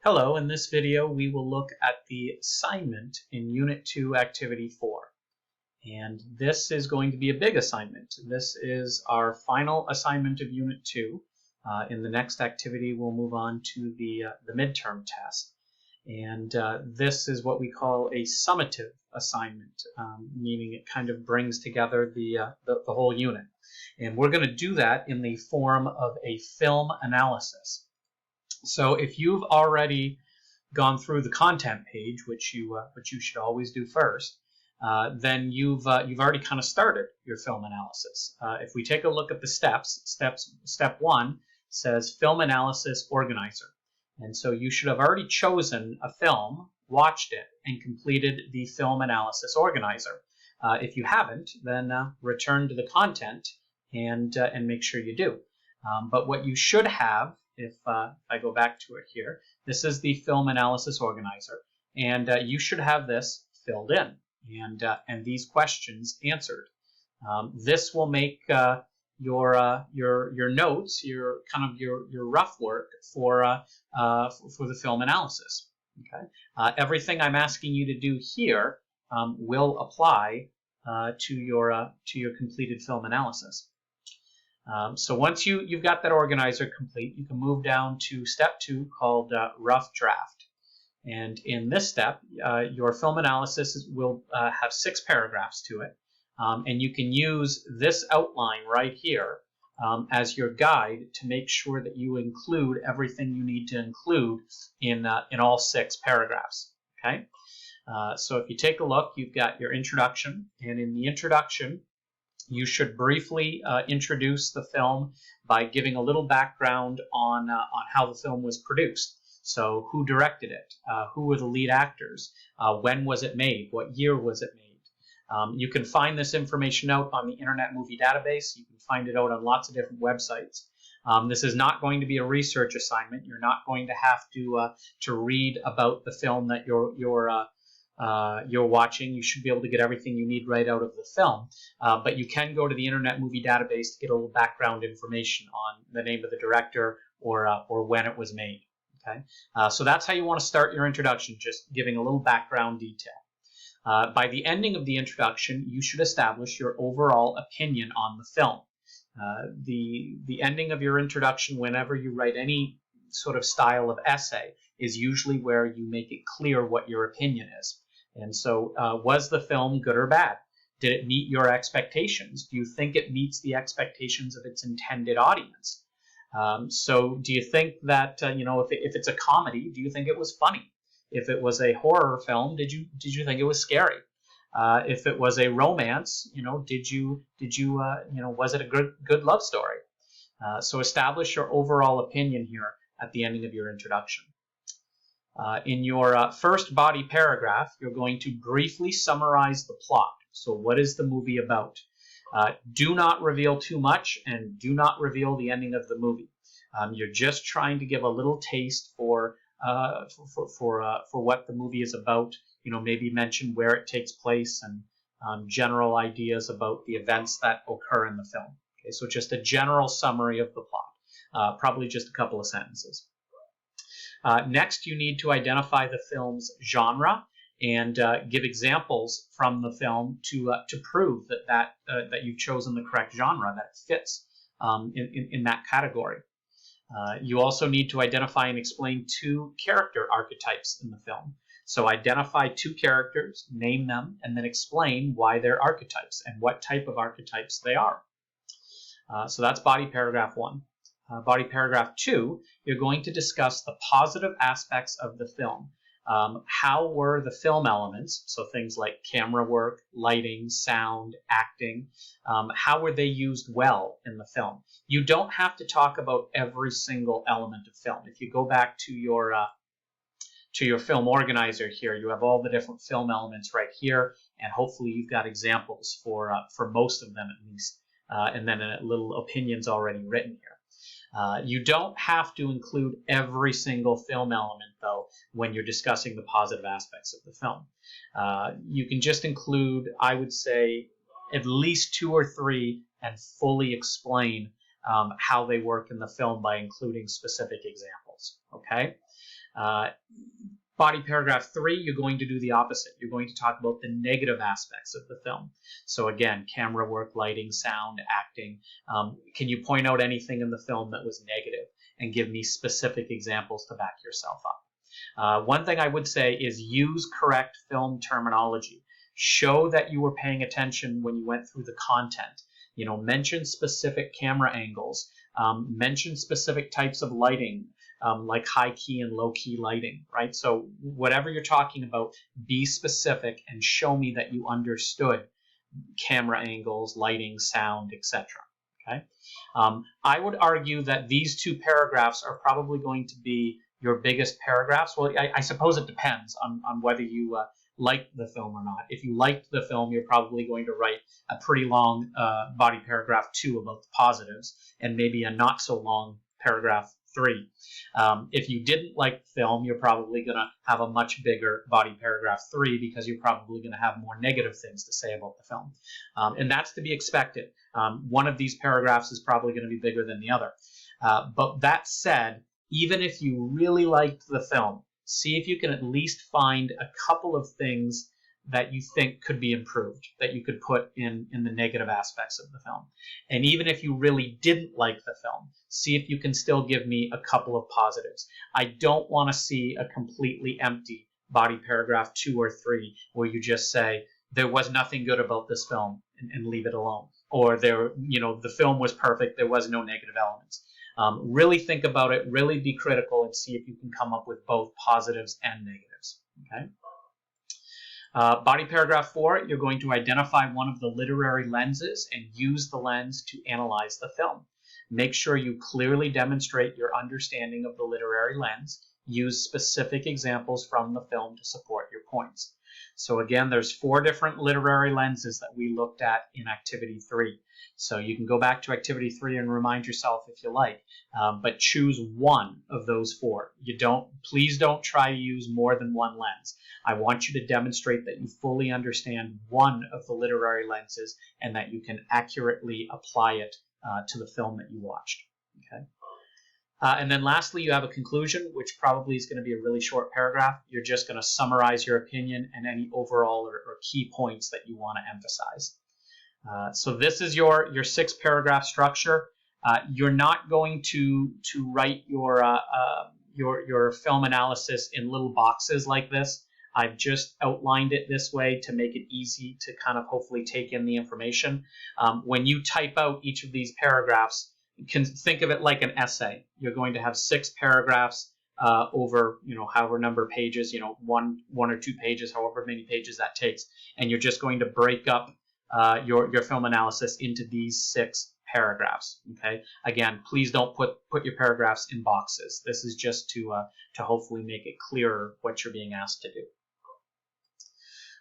Hello, in this video we will look at the assignment in Unit 2, Activity 4. And this is going to be a big assignment. This is our final assignment of Unit 2. In the next activity we'll move on to the midterm test. And this is what we call a summative assignment, meaning it kind of brings together the whole unit. And we're going to do that in the form of a film analysis. So if you've already gone through the content page, which you should always do first, then you've already kind of started your film analysis. If we take a look at the step 1 says Film Analysis Organizer. And so you should have already chosen a film, watched it, and completed the Film Analysis Organizer. If you haven't, then return to the content and make sure you do. But what you should have, if I go back to it here, this is the Film Analysis Organizer, and you should have this filled in and these questions answered. This will make your notes, your rough work for the film analysis. Okay, everything I'm asking you to do here will apply to your completed film analysis. So once you've got that organizer complete, you can move down to step 2 called rough draft. And in this step, your film analysis will have 6 paragraphs to it. And you can use this outline right here as your guide to make sure that you include everything you need to include in all 6 paragraphs. Okay. So if you take a look, you've got your introduction, and in the introduction, you should briefly introduce the film by giving a little background on how the film was produced. So who directed it? Who were the lead actors? When was it made? What year was it made? You can find this information out on the Internet Movie Database. You can find it out on lots of different websites. This is not going to be a research assignment. You're not going to have to read about the film that you're watching. You should be able to get everything you need right out of the film. But you can go to the Internet Movie Database to get a little background information on the name of the director or when it was made. Okay, so that's how you want to start your introduction, just giving a little background detail. By the ending of the introduction, you should establish your overall opinion on the film. The ending of your introduction, whenever you write any sort of style of essay, is usually where you make it clear what your opinion is. And so, was the film good or bad? Did it meet your expectations? Do you think it meets the expectations of its intended audience? So do you think that, if it's a comedy, do you think it was funny? If it was a horror film, did you think it was scary? If it was a romance, was it a good love story? So establish your overall opinion here at the ending of your introduction. In your first body paragraph, you're going to briefly summarize the plot. So what is the movie about? Do not reveal too much, and do not reveal the ending of the movie. You're just trying to give a little taste for what the movie is about. Maybe mention where it takes place and general ideas about the events that occur in the film. Okay, so just a general summary of the plot, probably just a couple of sentences. Next, you need to identify the film's genre and give examples from the film to prove that you've chosen the correct genre, that it fits in that category. You also need to identify and explain 2 character archetypes in the film. So identify 2 characters, name them, and then explain why they're archetypes and what type of archetypes they are. So that's body paragraph 1. Body paragraph 2, you're going to discuss the positive aspects of the film. How were the film elements, so things like camera work, lighting, sound, acting, how were they used well in the film? You don't have to talk about every single element of film. If you go back to your film organizer here, you have all the different film elements right here, and hopefully you've got examples for most of them at least, and then a little opinions already written here. You don't have to include every single film element, though, when you're discussing the positive aspects of the film. You can just include, I would say, at least 2 or 3 and fully explain how they work in the film by including specific examples. Okay? Body paragraph 3, you're going to do the opposite. You're going to talk about the negative aspects of the film. So again, camera work, lighting, sound, acting. Can you point out anything in the film that was negative and give me specific examples to back yourself up? One thing I would say is use correct film terminology. Show that you were paying attention when you went through the content. Mention specific camera angles. Mention specific types of lighting. Like high key and low key lighting, right? So whatever you're talking about, be specific and show me that you understood camera angles, lighting, sound, etc. Okay. I would argue that these 2 paragraphs are probably going to be your biggest paragraphs. Well, I suppose it depends on whether you liked the film or not. If you liked the film, you're probably going to write a pretty long body paragraph 2 about the positives and maybe a not so long paragraph 3. If you didn't like the film, you're probably going to have a much bigger body paragraph 3 because you're probably going to have more negative things to say about the film. And that's to be expected. One of these paragraphs is probably going to be bigger than the other. But that said, even if you really liked the film, see if you can at least find a couple of things that you think could be improved, that you could put in the negative aspects of the film. And even if you really didn't like the film, see if you can still give me a couple of positives. I don't want to see a completely empty body paragraph 2 or 3 where you just say, there was nothing good about this film and leave it alone. Or the film was perfect, there was no negative elements. Really think about it, really be critical and see if you can come up with both positives and negatives. Okay. Body paragraph 4, you're going to identify one of the literary lenses and use the lens to analyze the film. Make sure you clearly demonstrate your understanding of the literary lens. Use specific examples from the film to support your points. So again, there's 4 different literary lenses that we looked at in Activity 3. So you can go back to Activity 3 and remind yourself if you like, but choose one of those 4. Please don't try to use more than one lens. I want you to demonstrate that you fully understand one of the literary lenses and that you can accurately apply it to the film that you watched. Okay. And then lastly, you have a conclusion, which probably is going to be a really short paragraph. You're just going to summarize your opinion and any overall or key points that you want to emphasize. So this is your 6-paragraph structure. You're not going to write your film analysis in little boxes like this. I've just outlined it this way to make it easy to kind of hopefully take in the information. When you type out each of these paragraphs, you can think of it like an essay. You're going to have 6 paragraphs over, however number pages, one or 2 pages, however many pages that takes, and you're just going to break up your film analysis into these 6 paragraphs. Okay. Again, please don't put your paragraphs in boxes. This is just to hopefully make it clearer what you're being asked to do.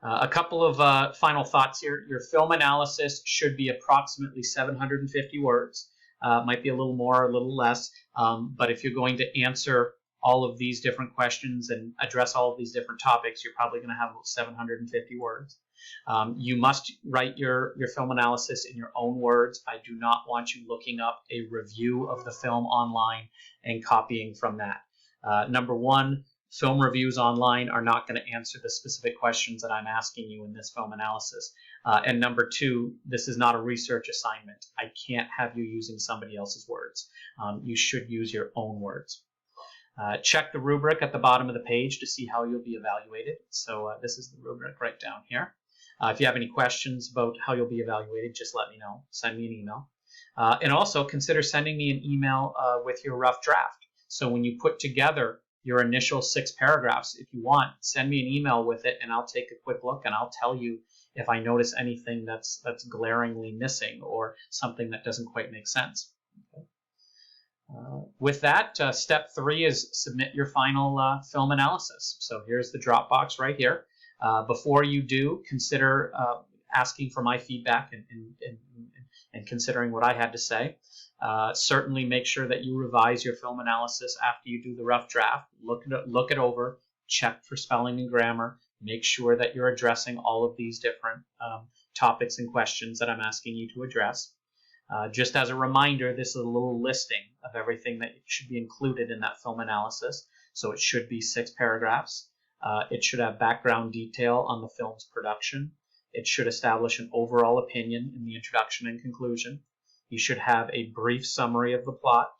A couple of final thoughts here. Your film analysis should be approximately 750 words. Might be a little more, a little less, but if you're going to answer all of these different questions and address all of these different topics, you're probably going to have about 750 words. You must write your film analysis in your own words. I do not want you looking up a review of the film online and copying from that. Number 1, film reviews online are not going to answer the specific questions that I'm asking you in this film analysis. And number 2, this is not a research assignment. I can't have you using somebody else's words. You should use your own words. Check the rubric at the bottom of the page to see how you'll be evaluated. So this is the rubric right down here. If you have any questions about how you'll be evaluated, just let me know. Send me an email. And also consider sending me an email with your rough draft. So when you put together your initial 6 paragraphs, if you want, send me an email with it and I'll take a quick look and I'll tell you if I notice anything that's glaringly missing or something that doesn't quite make sense. Okay. With that, step 3 is submit your final film analysis. So here's the Dropbox right here. Before you do, consider asking for my feedback and considering what I had to say. Certainly make sure that you revise your film analysis after you do the rough draft. Look it over, check for spelling and grammar, make sure that you're addressing all of these different topics and questions that I'm asking you to address. Just as a reminder, this is a little listing of everything that should be included in that film analysis. so it should be 6 paragraphs. It should have background detail on the film's production. It should establish an overall opinion in the introduction and conclusion. You should have a brief summary of the plot.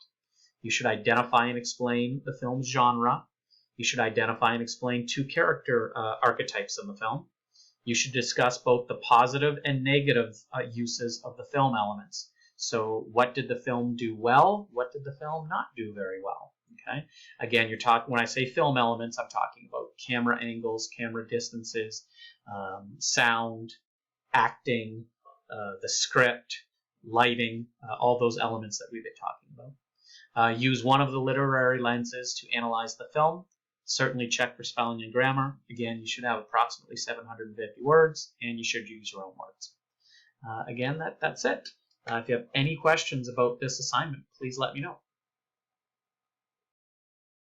You should identify and explain the film's genre. You should identify and explain 2 character archetypes in the film. You should discuss both the positive and negative uses of the film elements. So what did the film do well? What did the film not do very well? Okay. Again, when I say film elements, I'm talking about camera angles, camera distances, sound, acting, the script, lighting, all those elements that we've been talking about. Use one of the literary lenses to analyze the film. Certainly check for spelling and grammar. Again, you should have approximately 750 words, and you should use your own words. Again, that's it. If you have any questions about this assignment, please let me know.